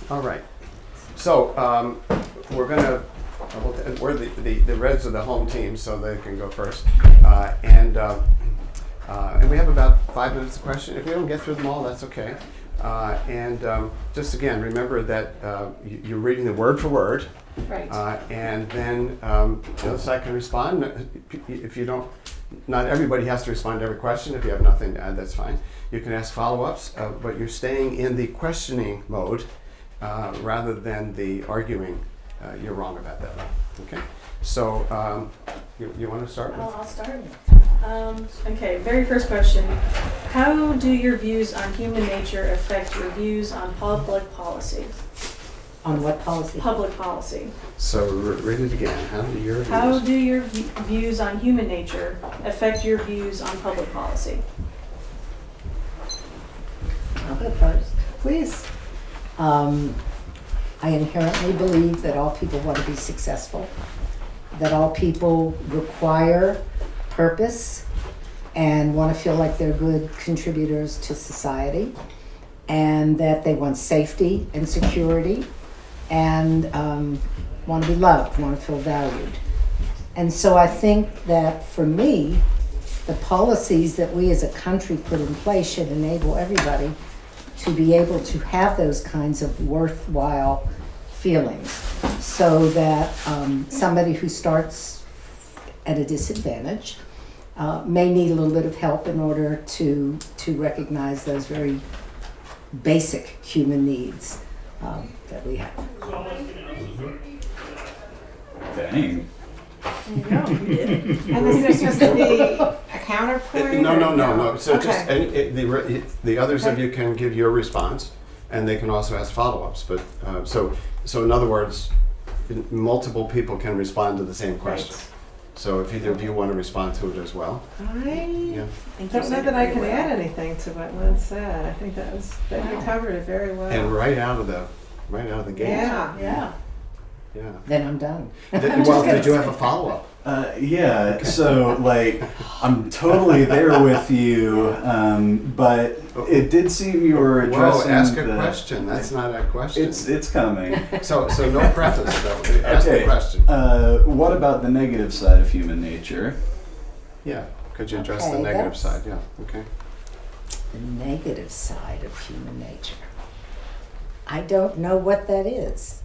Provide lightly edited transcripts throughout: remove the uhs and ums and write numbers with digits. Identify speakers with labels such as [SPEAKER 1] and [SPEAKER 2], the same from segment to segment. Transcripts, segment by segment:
[SPEAKER 1] All right. So we're going to, we're the Reds are the home team, so they can go first. And we have about 5 minutes of question. If we don't get through them all, that's okay. Just again, remember that you're reading the word for word.
[SPEAKER 2] Right.
[SPEAKER 1] And then the other side can respond. If you don't, not everybody has to respond to every question. If you have nothing to add, that's fine. You can ask follow-ups, but you're staying in the questioning mode rather than the arguing. You're wrong about that. Okay. So you want to start with?
[SPEAKER 2] I'll start. Okay, very first question. How do your views on human nature affect your views on public policy?
[SPEAKER 3] On what policy?
[SPEAKER 2] Public policy.
[SPEAKER 1] So read it again. How do
[SPEAKER 2] your views on human nature affect your views on public policy?
[SPEAKER 3] I'll go first.
[SPEAKER 4] Please.
[SPEAKER 3] I inherently believe that all people want to be successful, that all people require purpose and want to feel like they're good contributors to society, and that they want safety and security and want to be loved, want to feel valued. And so I think that for me, the policies that we as a country put in place should enable everybody to be able to have those kinds of worthwhile feelings, so that somebody who starts at a disadvantage may need a little bit of help in order to recognize those very basic human needs that we have.
[SPEAKER 5] Dang.
[SPEAKER 2] There you go. You did it.
[SPEAKER 4] And is there supposed to be a counterpoint?
[SPEAKER 1] No. So
[SPEAKER 4] Okay.
[SPEAKER 1] just the others of you can give your response, and they can also ask follow-ups. But so in other words, multiple people can respond to the same question.
[SPEAKER 4] Right.
[SPEAKER 1] So if either of you want to respond to it as well,
[SPEAKER 4] I
[SPEAKER 1] yeah.
[SPEAKER 4] don't know that I can add anything to what Lynn said. I think that you covered it very well.
[SPEAKER 1] And right out of the gate.
[SPEAKER 4] Yeah.
[SPEAKER 1] Yeah.
[SPEAKER 3] Then I'm done.
[SPEAKER 1] Well, did you have a follow-up?
[SPEAKER 5] Yeah, so like I'm totally there with you, but it did seem you were
[SPEAKER 1] Whoa,
[SPEAKER 5] addressing
[SPEAKER 1] ask a question. That's not a question.
[SPEAKER 5] It's coming.
[SPEAKER 1] So no preface though. Ask the
[SPEAKER 5] Okay.
[SPEAKER 1] question.
[SPEAKER 5] What about the negative side of human nature?
[SPEAKER 1] Yeah. Could you address the
[SPEAKER 3] Okay,
[SPEAKER 1] negative
[SPEAKER 3] that's-
[SPEAKER 1] side? Yeah. Okay.
[SPEAKER 3] The negative side of human nature. I don't know what that is.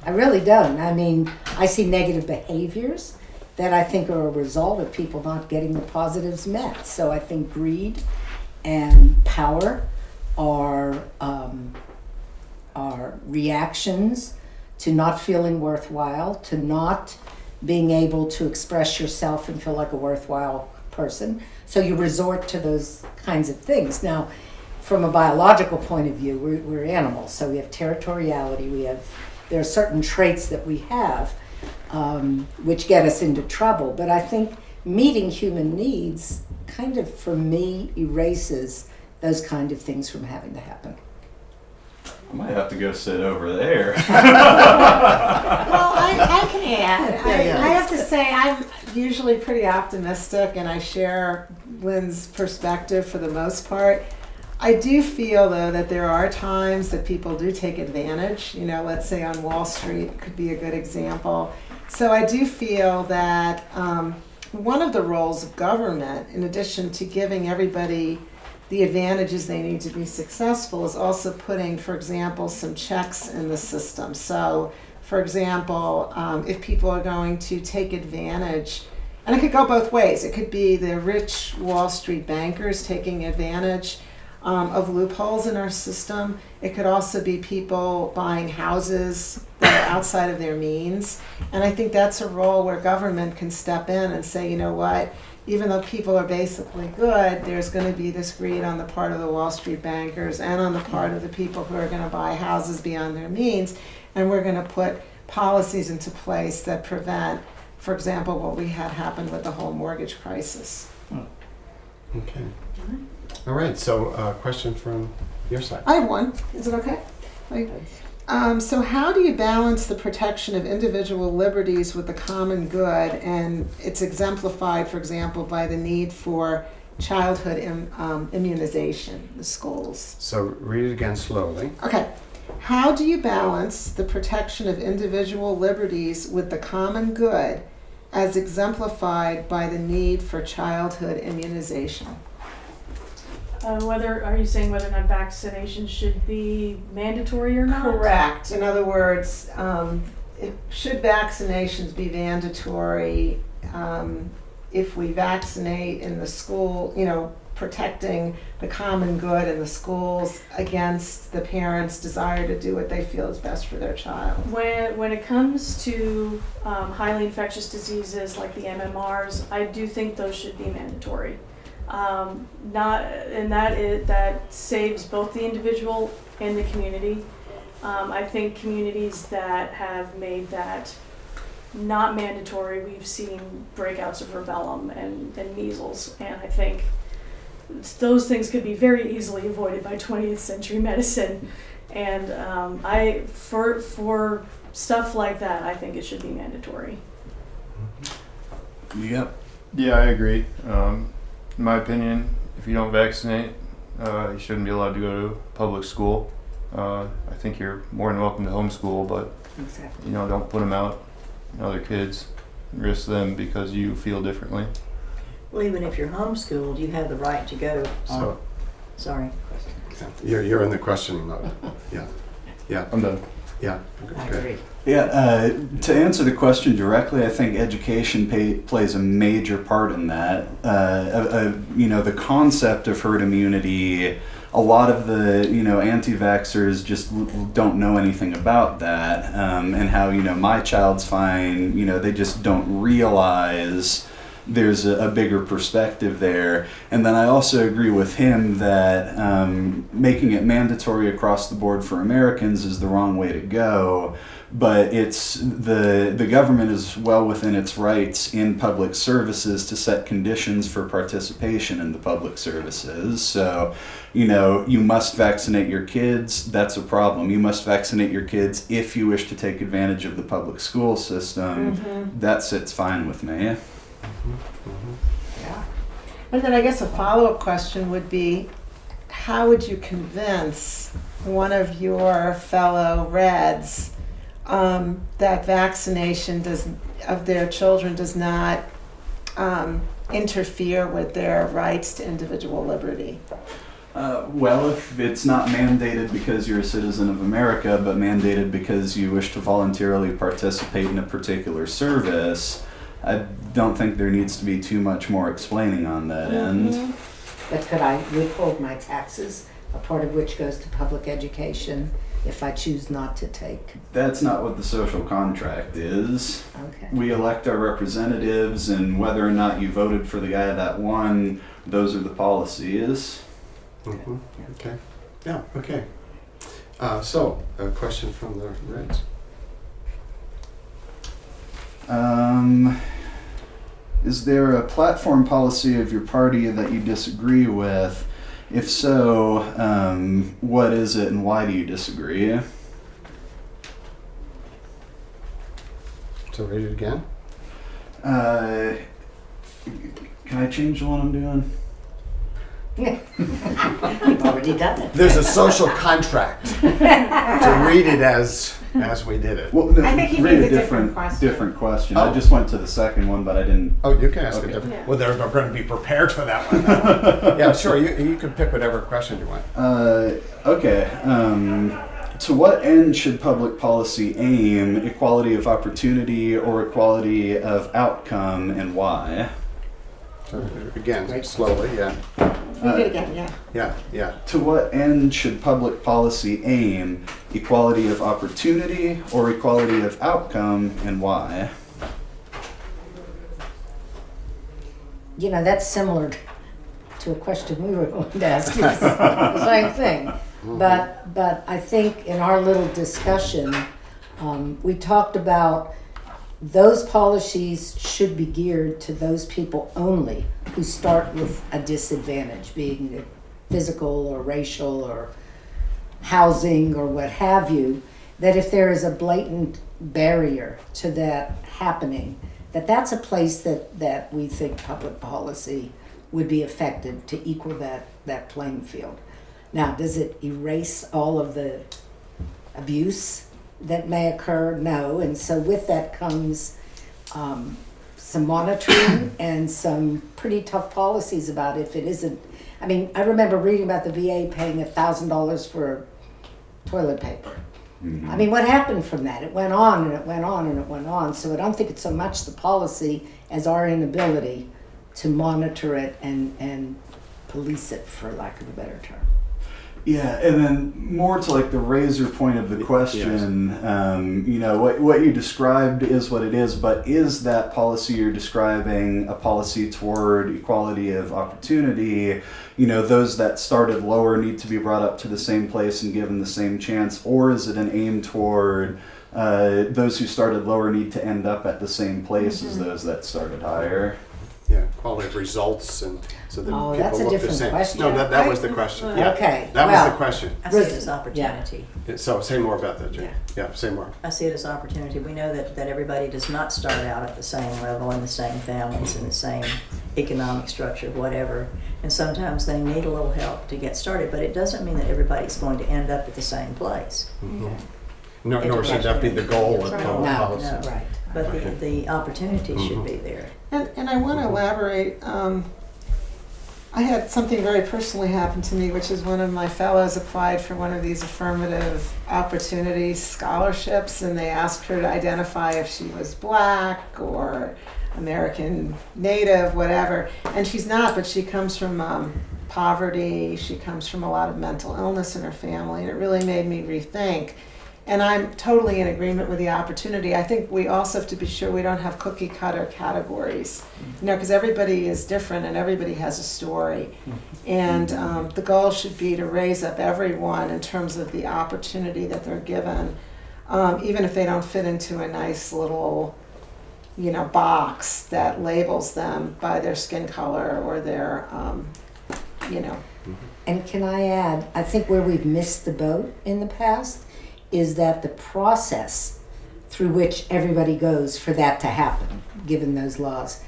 [SPEAKER 3] I really don't. I mean, I see negative behaviors that I think are a result of people not getting the positives met. So I think greed and power are reactions to not feeling worthwhile, to not being able to express yourself and feel like a worthwhile person. So you resort to those kinds of things. Now, from a biological point of view, we're animals, so we have territoriality. There are certain traits that we have which get us into trouble. But I think meeting human needs kind of, for me, erases those kind of things from having to happen.
[SPEAKER 5] I might have to go sit over there.
[SPEAKER 4] Well, I can add.
[SPEAKER 1] Yeah.
[SPEAKER 4] I have to say I'm usually pretty optimistic, and I share Lynn's perspective for the most part. I do feel, though, that there are times that people do take advantage. You know, let's say on Wall Street could be a good example. So I do feel that one of the roles of government, in addition to giving everybody the advantages they need to be successful, is also putting, for example, some checks in the system. So, for example, if people are going to take advantage, and it could go both ways. It could be the rich Wall Street bankers taking advantage of loopholes in our system. It could also be people buying houses that are outside of their means. And I think that's a role where government can step in and say, you know what, even though people are basically good, there's going to be this greed on the part of the Wall Street bankers and on the part of the people who are going to buy houses beyond their means. And we're going to put policies into place that prevent, for example, what we had happen with the whole mortgage crisis.
[SPEAKER 1] Okay. All right. So, question from your side.
[SPEAKER 4] I have one. Is it okay? So how do you balance the protection of individual liberties with the common good? And it's exemplified, for example, by the need for childhood immunization, the schools.
[SPEAKER 1] So read it again slowly.
[SPEAKER 4] Okay. How do you balance the protection of individual liberties with the common good as exemplified by the need for childhood immunization?
[SPEAKER 2] Are you saying whether or not vaccinations should be mandatory or not?
[SPEAKER 4] Correct. In other words, should vaccinations be mandatory if we vaccinate in the school, protecting the common good in the schools against the parents' desire to do what they feel is best for their child?
[SPEAKER 2] When it comes to highly infectious diseases like the MMRs, I do think those should be mandatory. That saves both the individual and the community. I think communities that have made that not mandatory, we've seen breakouts of rubellum and measles, and I think those things could be very easily avoided by 20th century medicine. And for stuff like that, I think it should be mandatory.
[SPEAKER 5] Yep.
[SPEAKER 6] Yeah, I agree. In my opinion, if you don't vaccinate, you shouldn't be allowed to go to public school. I think you're more than welcome to homeschool, but
[SPEAKER 3] Exactly.
[SPEAKER 6] don't put them out and other kids and risk them because you feel differently.
[SPEAKER 7] Well, even if you're homeschooled, you have the right to go.
[SPEAKER 1] So,
[SPEAKER 7] Sorry.
[SPEAKER 1] you're in the questioning mode. Yeah,
[SPEAKER 6] I'm done.
[SPEAKER 1] yeah.
[SPEAKER 3] I
[SPEAKER 1] Good.
[SPEAKER 3] agree.
[SPEAKER 5] Yeah, to answer the question directly, I think education plays a major part in that. The concept of herd immunity, a lot of the, anti-vaxxers just don't know anything about that, and how, my child's fine, they just don't realize there's a bigger perspective there. And then I also agree with him that making it mandatory across the board for Americans is the wrong way to go. But it's the government is well within its rights in public services to set conditions for participation in the public services. So, you must vaccinate your kids. That's a problem. You must vaccinate your kids if you wish to take advantage of the public school system.
[SPEAKER 4] Mm-hmm.
[SPEAKER 5] That sits fine with me.
[SPEAKER 4] Yeah. And then I guess a follow-up question would be, how would you convince one of your fellow Reds that vaccination of their children does not interfere with their rights to individual liberty?
[SPEAKER 5] Well, if it's not mandated because you're a citizen of America, but mandated because you wish to voluntarily participate in a particular service, I don't think there needs to be too much more explaining on that end.
[SPEAKER 3] But could I withhold my taxes, a part of which goes to public education, if I choose not to take?
[SPEAKER 5] That's not what the social contract is.
[SPEAKER 3] Okay.
[SPEAKER 5] We elect our representatives, and whether or not you voted for the guy that won, those are the policies.
[SPEAKER 1] Mhm. Okay. Yeah, okay. So, a question from the Reds.
[SPEAKER 5] Is there a platform policy of your party that you disagree with? If so, what is it and why do you disagree?
[SPEAKER 1] So read it again?
[SPEAKER 5] Can I change the one I'm doing?
[SPEAKER 3] You've already done it.
[SPEAKER 1] There's a social contract to read it as we did it.
[SPEAKER 5] Well, no,
[SPEAKER 4] I think he
[SPEAKER 5] read
[SPEAKER 4] needs
[SPEAKER 5] a
[SPEAKER 4] a different question.
[SPEAKER 5] different question.
[SPEAKER 1] Oh.
[SPEAKER 5] I just went to the second one, but I didn't.
[SPEAKER 1] Oh, you can ask
[SPEAKER 5] Okay.
[SPEAKER 1] a different.
[SPEAKER 2] Yeah.
[SPEAKER 1] Well, they're going to be prepared for that one. Yeah, sure. You can pick whatever question you want.
[SPEAKER 5] Okay. To what end should public policy aim? Equality of opportunity or equality of outcome, and why?
[SPEAKER 1] So again, slowly. Yeah,
[SPEAKER 4] Read it again, yeah.
[SPEAKER 1] yeah.
[SPEAKER 5] To what end should public policy aim? Equality of opportunity or equality of outcome, and why?
[SPEAKER 3] That's similar to a question we were going to ask you. The same thing. But I think in our little discussion, we talked about those policies should be geared to those people only who start with a disadvantage, being it physical or racial or housing or what have you, that if there is a blatant barrier to that happening, that's a place that we think public policy would be effective to equal that playing field. Now, does it erase all of the abuse that may occur? No. And so with that comes some monitoring and some pretty tough policies about if it isn't. I mean, I remember reading about the VA paying $1,000 for toilet paper. I mean, what happened from that? It went on and it went on and it went on. So I don't think it's so much the policy as our inability to monitor it and police it, for lack of a better term.
[SPEAKER 5] Yeah, and then more to like the razor point of the question, you know, what you described is what it is, but is that policy you're describing a policy toward equality of opportunity? You know, those that started lower need to be brought up to the same place and given the same chance, or is it an aim toward those who started lower need to end up at the same place as those that started higher?
[SPEAKER 1] Yeah, quality of results, and so that
[SPEAKER 3] Oh,
[SPEAKER 1] people
[SPEAKER 3] that's a
[SPEAKER 1] look the
[SPEAKER 3] different
[SPEAKER 1] same.
[SPEAKER 3] question.
[SPEAKER 1] No, that was the question. Yeah,
[SPEAKER 3] Okay,
[SPEAKER 1] that
[SPEAKER 3] well-
[SPEAKER 1] was the question.
[SPEAKER 7] I see it as opportunity.
[SPEAKER 1] So say more about that, Jane. Yeah, say more.
[SPEAKER 7] I see it as opportunity. We know that everybody does not start out at the same level, in the same families, in the same economic structure, whatever. And sometimes they need a little help to get started, but it doesn't mean that everybody's going to end up at the same place.
[SPEAKER 1] Nor should that be the goal of
[SPEAKER 7] Right.
[SPEAKER 1] public
[SPEAKER 3] No,
[SPEAKER 1] policy.
[SPEAKER 7] No.
[SPEAKER 3] right.
[SPEAKER 7] But the opportunity should be there.
[SPEAKER 4] And I want to elaborate. I had something very personally happen to me, which is one of my fellows applied for one of these affirmative opportunity scholarships, and they asked her to identify if she was black or American Native, whatever. And she's not, but she comes from poverty. She comes from a lot of mental illness in her family, and it really made me rethink. And I'm totally in agreement with the opportunity. I think we also have to be sure we don't have cookie cutter categories, you know, because everybody is different and everybody has a story. And the goal should be to raise up everyone in terms of the opportunity that they're given, even if they don't fit into a nice little, you know, box that labels them by their skin color or their, you know.
[SPEAKER 3] And can I add, I think where we've missed the boat in the past is that the process through which everybody goes for that to happen, given those laws,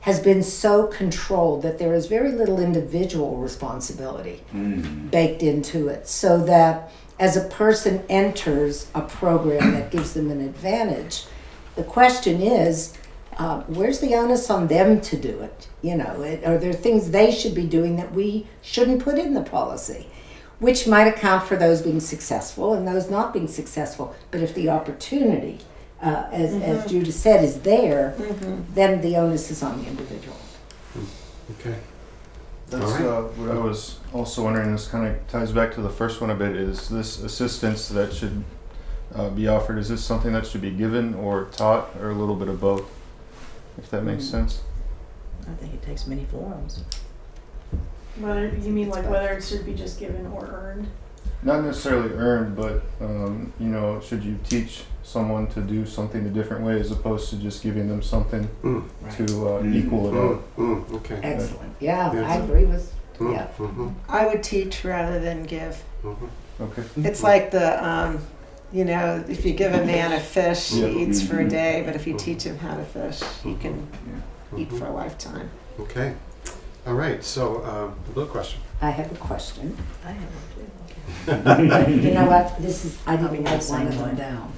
[SPEAKER 3] has been so controlled that there is very little individual responsibility baked into it. So that as a person enters a program that gives them an advantage, the question is, where's the onus on them to do it? You know, are there things they should be doing that we shouldn't put in the policy? Which might account for those being successful and those not being successful. But if the opportunity, as Judah said, is there, then the onus is on the individual.
[SPEAKER 1] Okay.
[SPEAKER 6] That's what I was also wondering. This kind of ties back to the first one a bit. Is this assistance that should be offered? Is this something that should be given or taught, or a little bit of both? If that makes sense.
[SPEAKER 7] I think it takes many forms.
[SPEAKER 2] Whether you mean like whether it should be just given or earned?
[SPEAKER 6] Not necessarily earned, but you know, should you teach someone to do something a different way as opposed to just giving them something to equal it out?
[SPEAKER 1] Okay.
[SPEAKER 3] Excellent. Yeah,
[SPEAKER 1] Yeah,
[SPEAKER 3] I
[SPEAKER 1] so-
[SPEAKER 3] agree with, yeah.
[SPEAKER 4] I would teach rather than give.
[SPEAKER 6] Okay.
[SPEAKER 4] It's like the, you know, if you give a man a fish, he eats for a day, but if you teach him how to fish, he can eat for a lifetime.
[SPEAKER 1] Okay. All right. So, blue question.
[SPEAKER 3] I have a question.
[SPEAKER 7] I have one too.
[SPEAKER 3] But you know what? This is, I
[SPEAKER 7] Probably
[SPEAKER 3] didn't
[SPEAKER 7] the
[SPEAKER 3] write one
[SPEAKER 7] same
[SPEAKER 3] of them
[SPEAKER 7] one.
[SPEAKER 3] down.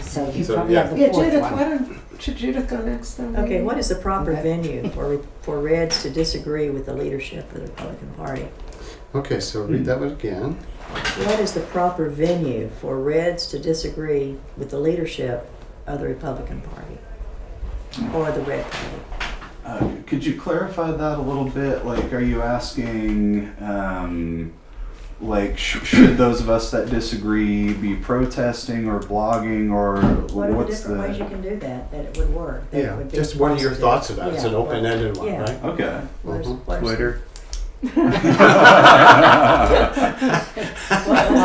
[SPEAKER 3] So you
[SPEAKER 1] So,
[SPEAKER 3] probably
[SPEAKER 1] yeah.
[SPEAKER 3] have the
[SPEAKER 4] Yeah,
[SPEAKER 3] fourth
[SPEAKER 4] Judith,
[SPEAKER 3] one.
[SPEAKER 4] should Judith go next then?
[SPEAKER 7] Okay, what is the proper
[SPEAKER 3] Okay.
[SPEAKER 7] venue for Reds to disagree with the leadership of the Republican Party?
[SPEAKER 1] Okay. So read that one again.
[SPEAKER 7] What is the proper venue for Reds to disagree with the leadership of the Republican Party or the Red Party?
[SPEAKER 5] Could you clarify that a little bit? Like, are you asking, like, should those of us that disagree be protesting or blogging, or
[SPEAKER 7] What are the
[SPEAKER 5] what's
[SPEAKER 7] different ways you can do that it would work? That it
[SPEAKER 1] Yeah.
[SPEAKER 7] would be
[SPEAKER 1] Just what are your
[SPEAKER 7] positive?
[SPEAKER 1] thoughts of that? It's
[SPEAKER 7] Yeah,
[SPEAKER 1] an open-ended one,
[SPEAKER 7] yeah.
[SPEAKER 1] right?
[SPEAKER 5] Okay.
[SPEAKER 7] What are-
[SPEAKER 6] Twitter.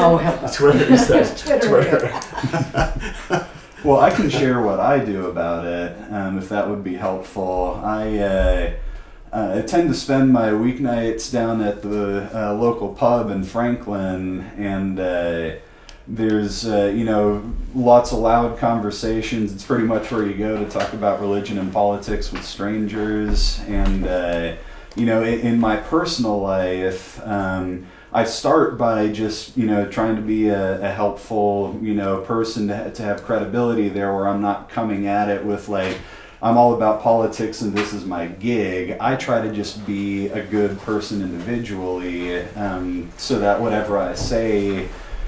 [SPEAKER 3] Oh, help us.
[SPEAKER 1] Twitter, he says.
[SPEAKER 3] Twitter.
[SPEAKER 5] Well, I can share what I do about it, if that would be helpful. I tend to spend my weeknights down at the local pub in Franklin, and there's you know, lots of loud conversations. It's pretty much where you go to talk about religion and politics with strangers. And you know, in my personal life, I start by just, trying to be a helpful, person to have credibility there, where I'm not coming at it with like, I'm all about politics and this is my gig. I try to just be a good person individually, so that whatever I say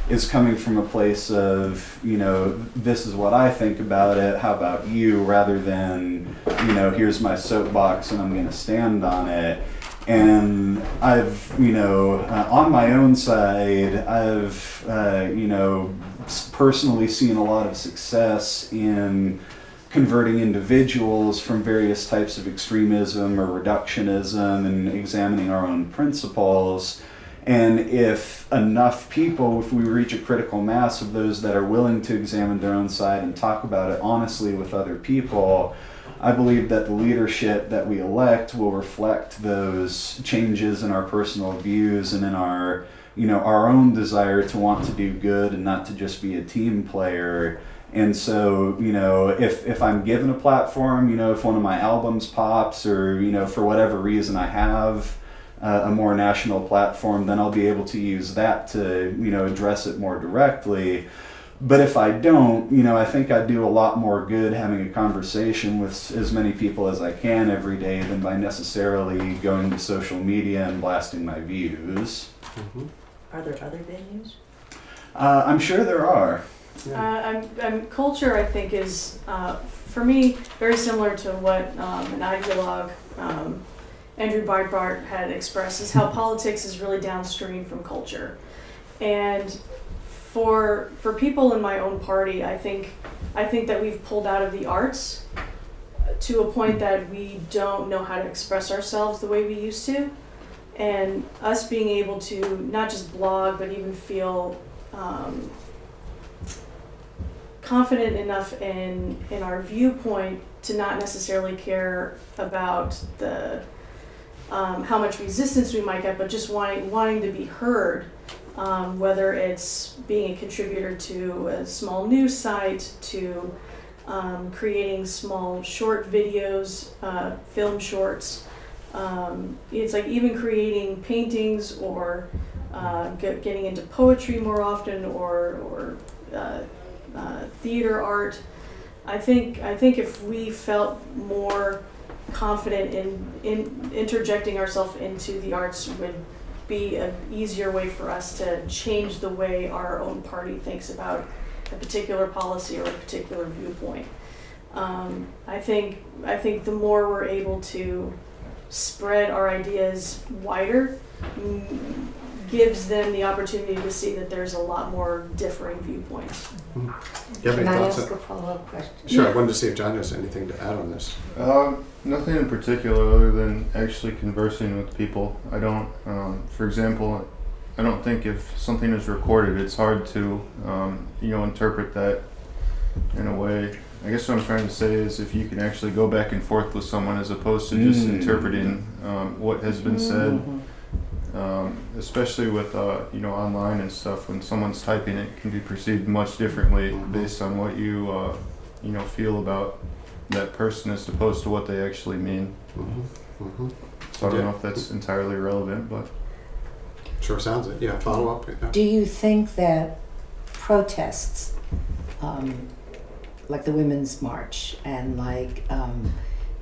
[SPEAKER 5] is coming from a place of, this is what I think about it, how about you, rather than, here's my soapbox and I'm going to stand on it. And I've, on my own side, I've, personally seen a lot of success in converting individuals from various types of extremism or reductionism and examining our own principles. And if enough people, if we reach a critical mass of those that are willing to examine their own side and talk about it honestly with other people, I believe that the leadership that we elect will reflect those changes in our personal views and in our, our own desire to want to do good and not to just be a team player. And so, if I'm given a platform, if one of my albums pops or, for whatever reason I have a more national platform, then I'll be able to use that to, address it more directly. But if I don't, I think I do a lot more good having a conversation with as many people as I can every day than by necessarily going to social media and blasting my views.
[SPEAKER 1] Mhm.
[SPEAKER 7] Are there other venues?
[SPEAKER 5] I'm sure there are.
[SPEAKER 2] Culture, I think, is, for me, very similar to what an ideologue, Andrew Breitbart, had expressed, is how politics is really downstream from culture. And for people in my own party, I think that we've pulled out of the arts to a point that we don't know how to express ourselves the way we used to. And us being able to not just blog, but even feel confident enough in our viewpoint to not necessarily care about the how much resistance we might get, but just wanting to be heard, whether it's being a contributor to a small news site, to creating small short videos, film shorts. It's like even creating paintings or getting into poetry more often, or theater art. I think if we felt more confident in interjecting ourselves into the arts, would be an easier way for us to change the way our own party thinks about a particular policy or a particular viewpoint. I think the more we're able to spread our ideas wider, gives them the opportunity to see that there's a lot more differing viewpoints.
[SPEAKER 1] You have
[SPEAKER 3] Can
[SPEAKER 1] any
[SPEAKER 3] I
[SPEAKER 1] thoughts?
[SPEAKER 3] ask a follow-up question?
[SPEAKER 1] Sure, I wanted to see if John has anything to add on this.
[SPEAKER 6] Nothing in particular other than actually conversing with people. I don't, for example, I don't think if something is recorded, it's hard to, interpret that in a way. I guess what I'm trying to say is if you can actually go back and forth with someone as opposed to just interpreting what has been said, especially with, online and stuff, when someone's typing, it can be perceived much differently based on what you, feel about that person as opposed to what they actually mean. So I don't know if that's entirely relevant, but
[SPEAKER 1] Sure sounds it. Yeah, follow up. Yeah.
[SPEAKER 3] Do you think that protests, like the Women's March and like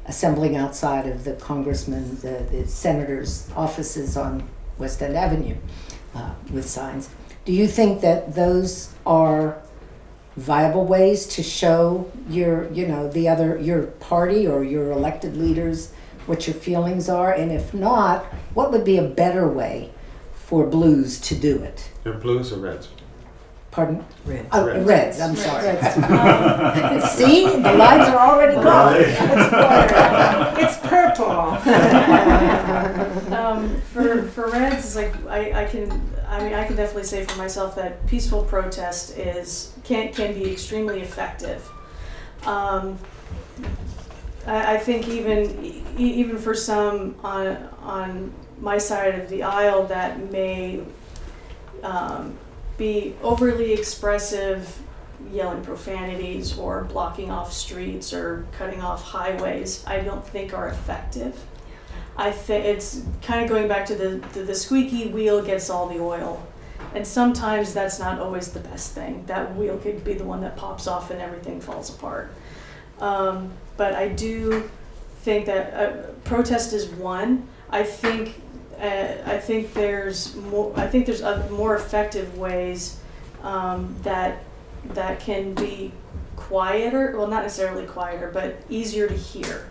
[SPEAKER 3] assembling outside of the congressmen, the senators' offices on West End Avenue with signs, do you think that those are viable ways to show your party or your elected leaders what your feelings are? And if not, what would be a better way for Blues to do it?
[SPEAKER 1] They're blues or reds?
[SPEAKER 3] Pardon?
[SPEAKER 7] Red.
[SPEAKER 3] Oh,
[SPEAKER 1] Reds.
[SPEAKER 3] Reds, I'm sorry.
[SPEAKER 2] Reds.
[SPEAKER 3] See, the lines are already gone.
[SPEAKER 4] It's purple.
[SPEAKER 2] For Reds, it's like I can definitely say for myself that peaceful protest can be extremely effective. I think even for some on my side of the aisle that may be overly expressive, yelling profanities or blocking off streets or cutting off highways, I don't think are effective. I think it's kind of going back to the squeaky wheel gets all the oil. And sometimes that's not always the best thing. That wheel could be the one that pops off and everything falls apart. But I do think that protest is one. I think there's more. I think there's other, more effective ways that can be quieter. Well, not necessarily quieter, but easier to hear.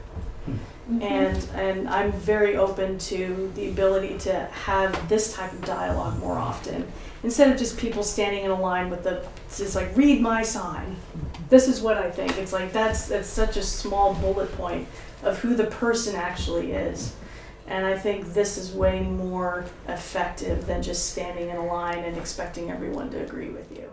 [SPEAKER 2] And I'm very open to the ability to have this type of dialogue more often, instead of just people standing in a line with it's like, read my sign. This is what I think. It's like that's such a small bullet point of who the person actually is. And I think this is way more effective than just standing in a line and expecting everyone to agree with you.